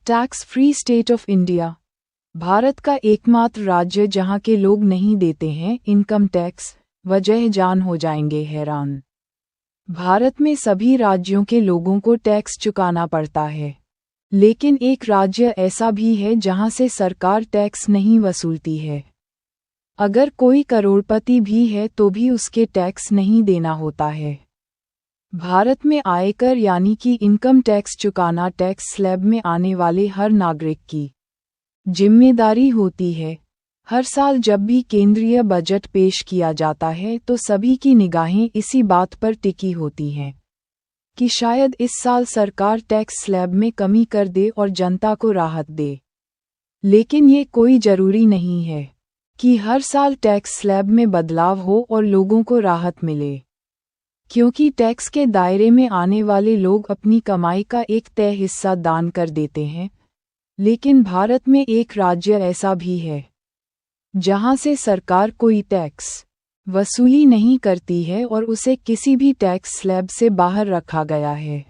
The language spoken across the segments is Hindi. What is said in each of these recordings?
Tax free state of India. Bharat का एकमात्र राज्य जहां के लोग नहीं देते हैं इनकम टैक्स, वजह जान हो जाएंगे हैरान। भारत में सभी राज्यों के लोगों को टैक्स चुकाना पड़ता है, लेकिन एक राज्य ऐसा भी है जहां से सरकार टैक्स नहीं वसूलती है। अगर कोई करोड़पति भी है तो भी उसके टैक्स नहीं देना होता है। भारत में आयकर यानी कि इनकम टैक्स चुकाना टैक्स स्लैब में आने वाले हर नागरिक की जिम्मेदारी होती है। हर साल जब भी केंद्रीय बजट पेश किया जाता है तो सभी की निगाहें इसी बात पर टिकी होती हैं कि शायद इस साल सरकार टैक्स स्लैब में कमी कर दे और जनता को राहत दे। लेकिन ये कोई जरूरी नहीं है कि हर साल टैक्स स्लैब में बदलाव हो और लोगों को राहत मिले, क्योंकि टैक्स के दायरे में आने वाले लोग अपनी कमाई का एक तय हिस्सा दान कर देते हैं। लेकिन भारत में एक राज्य ऐसा भी है जहां से सरकार कोई टैक्स वसूली नहीं करती है और उसे किसी भी टैक्स स्लैब से बाहर रखा गया है।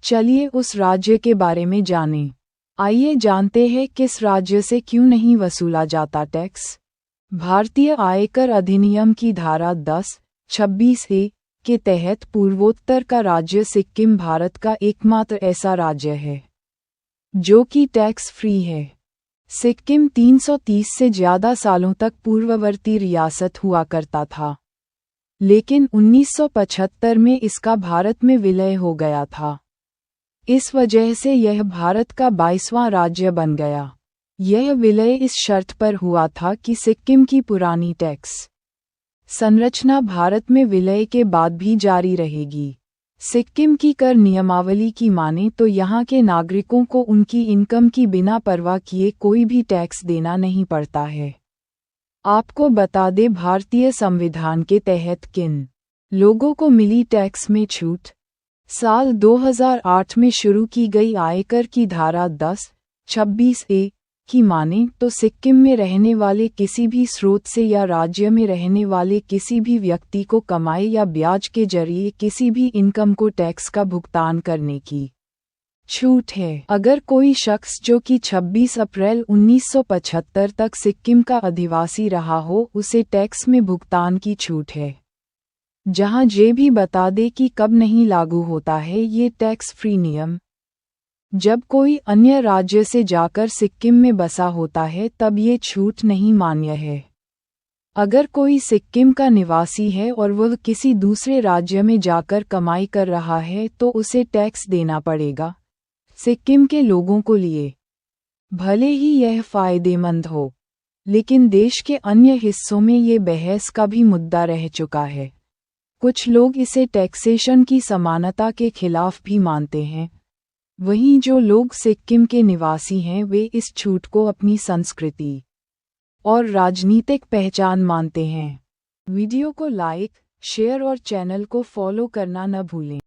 चलिए उस राज्य के बारे में जानें। आइए जानते हैं किस राज्य से क्यों नहीं वसूला जाता टैक्स। भारतीय आयकर अधिनियम की धारा 10(26)(a) के तहत पूर्वोत्तर का राज्य सिक्किम भारत का एकमात्र ऐसा राज्य है जो कि टैक्स फ्री है। सिक्किम 330 से ज़्यादा सालों तक पूर्ववर्ती रियासत हुआ करता था, लेकिन 1975 में इसका भारत में विलय हो गया था। इस वजह से यह भारत का 22वां राज्य बन गया। यह विलय इस शर्त पर हुआ था कि सिक्किम की पुरानी टैक्स संरचना भारत में विलय के बाद भी जारी रहेगी। सिक्किम की कर नियमावली की माने तो यहाँ के नागरिकों को उनकी इनकम की बिना परवाह किए कोई भी टैक्स देना नहीं पड़ता है। आपको बता दें भारतीय संविधान के तहत किन लोगों को मिली टैक्स में छूट। साल 2008 में शुरू की गई आयकर की धारा 10(26)(a) की माने तो सिक्किम में रहने वाले किसी भी स्रोत से या राज्य में रहने वाले किसी भी व्यक्ति को कमाई या ब्याज के जरिए किसी भी इनकम को टैक्स का भुगतान करने की छूट है। अगर कोई शख्स जो कि 26 अप्रैल 1975 तक सिक्किम का अधिवासी रहा हो उसे टैक्स में भुगतान की छूट है। जहां ये भी बता दे कि कब नहीं लागू होता है ये टैक्स फ्री नियम। जब कोई अन्य राज्य से जाकर सिक्किम में बसा होता है तब ये छूट नहीं मान्य है। अगर कोई सिक्किम का निवासी है और वह किसी दूसरे राज्य में जाकर कमाई कर रहा है तो उसे टैक्स देना पड़ेगा। सिक्किम के लोगों को लिए भले ही यह फायदेमंद हो, लेकिन देश के अन्य हिस्सों में ये बहस का भी मुद्दा रह चुका है। कुछ लोग इसे टैक्सेशन की समानता के खिलाफ भी मानते हैं। वहीं जो लोग सिक्किम के निवासी हैं वे इस छूट को अपनी संस्कृति और राजनीतिक पहचान मानते हैं। वीडियो को लाइक, शेयर और चैनल को फॉलो करना न भूलें।